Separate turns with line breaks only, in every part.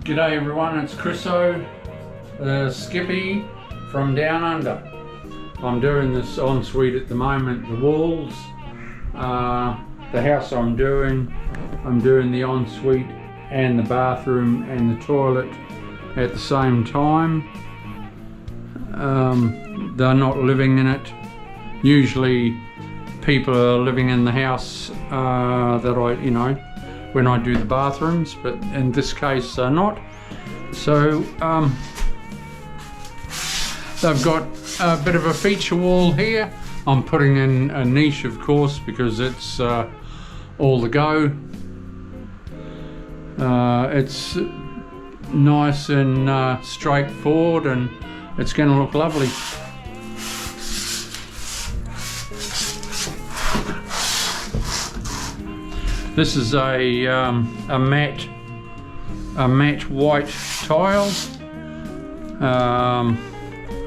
G'day everyone, it's Chriso, Skippy from Down Under. I'm doing this ensuite at the moment, the walls, the house I'm doing the ensuite and the bathroom and the toilet at the same time. They're not living in it. Usually people are living in the house when I do the bathrooms, but in this case they're not. So they've got a bit of a feature wall here. I'm putting in a niche, of course, because it's all the go. It's nice and straightforward, and it's going to look lovely. This is a matte white tile.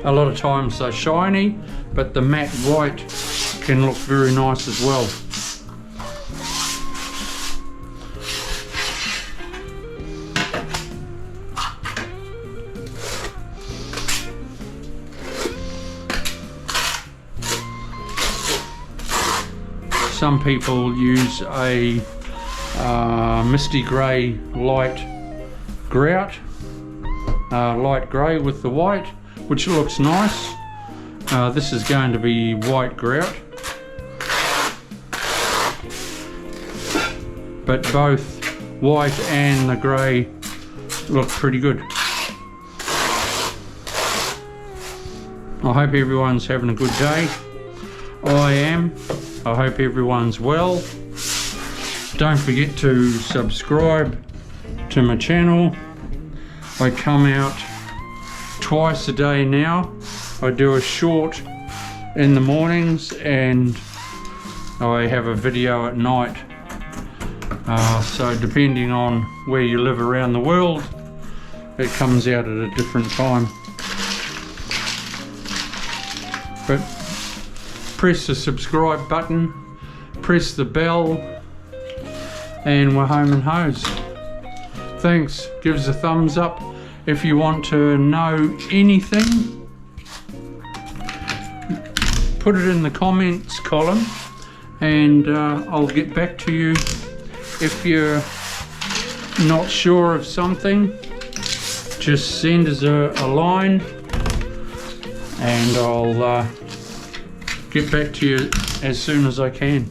A lot of times they're shiny, but the matte white can look very nice as well. Some people use a misty grey light grout, light grey with the white, which looks nice. This is going to be white grout, but both white and the grey look pretty good. I hope everyone's having a good day. I am. I hope everyone's well. Don't forget to subscribe to my channel. I come out twice a day now. I do a short in the mornings and I have a video at night. So depending on where you live around the world, it comes out at a different time. But press the subscribe button, press the bell, and we're home and hose. Thanks. Give us a thumbs up. If you want to know anything, put it in the comments column and I'll get back to you. If you're not sure of something, just send us a line and I'll get back to you as soon as I can.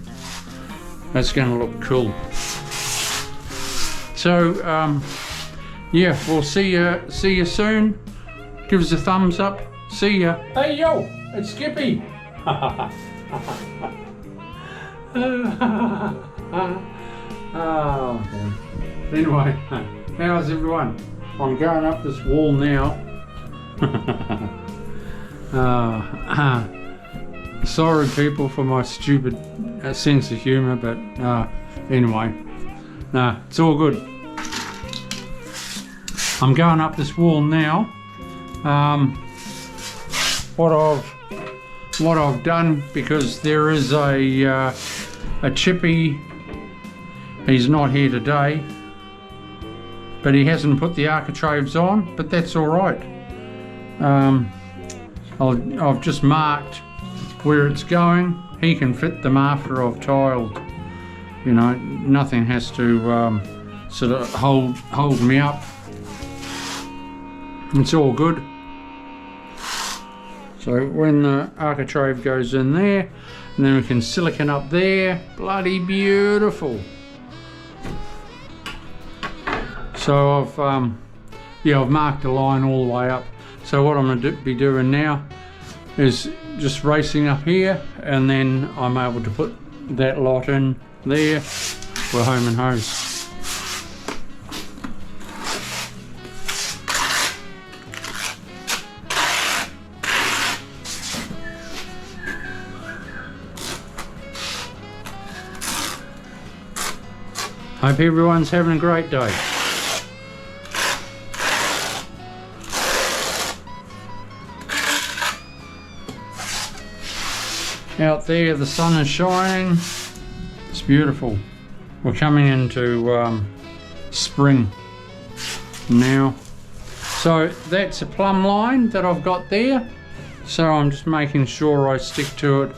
That's going to look cool. So yeah, we'll see you soon. Give us a thumbs up. See ya. Hey yo, it's Skippy. Oh, okay. Anyway, how's everyone? I'm going up this wall now. Sorry people for my stupid sense of humour, but anyway, it's all good. I'm going up this wall now. What I've done, because there is a chippy. He's not here today, but he hasn't put the architraves on, but that's all right. I've just marked where it's going. He can fit them after I've tiled. You know, nothing has to sort of hold me up. It's all good. So when the architrave goes in there, and then we can silicon up there, bloody beautiful. So I've marked a line all the way up. So what I'm going to be doing now is just racing up here, and then I'm able to put that lot in there. We're home and hose. Hope everyone's having a great day. Out there the sun is shining. It's beautiful. We're coming into spring. now. So that's a plumb line that I've got there. So I'm just making sure I stick to it.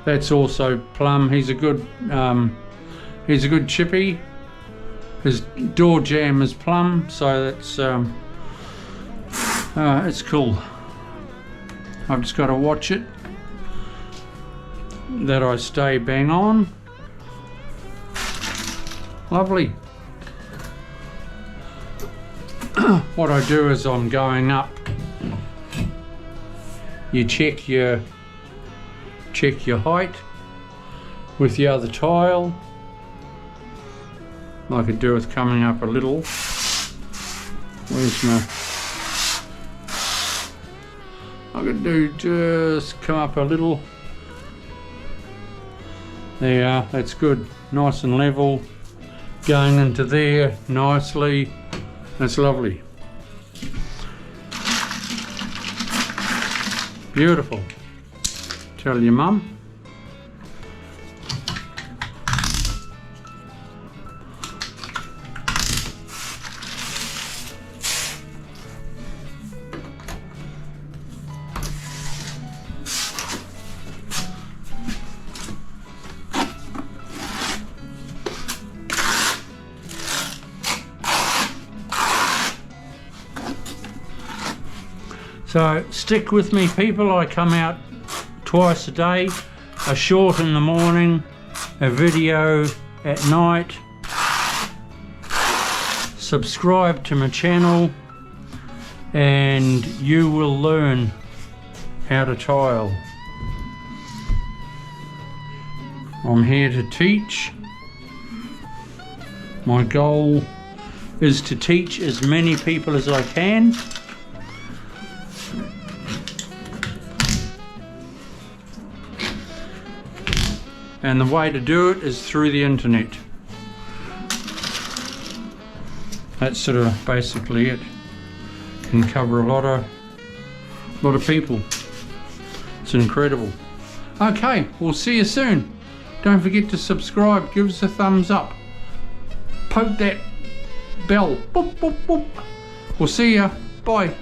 That's also plumb. He's a good chippy. His door jamb is plumb, so that's it's cool. I've just got to watch it that I stay bang on. Lovely. What I do is I'm going up. You check your height with the other tile. I could do with coming up a little. Where's my... I could do just come up a little. There you are, that's good. Nice and level. Going into there nicely. That's lovely. Beautiful. Tell your mum. So stick with me, people. I come out twice a day, a short in the morning, a video at night. Subscribe to my channel and you will learn how to tile. I'm here to teach. My goal is to teach as many people as I can. And the way to do it is through the internet. That's sort of basically it. Can cover a lot of people. It's incredible. Okay, we'll see you soon. Don't forget to subscribe, give us a thumbs up. Poke that bell. Boop, boop, boop. We'll see ya. Bye.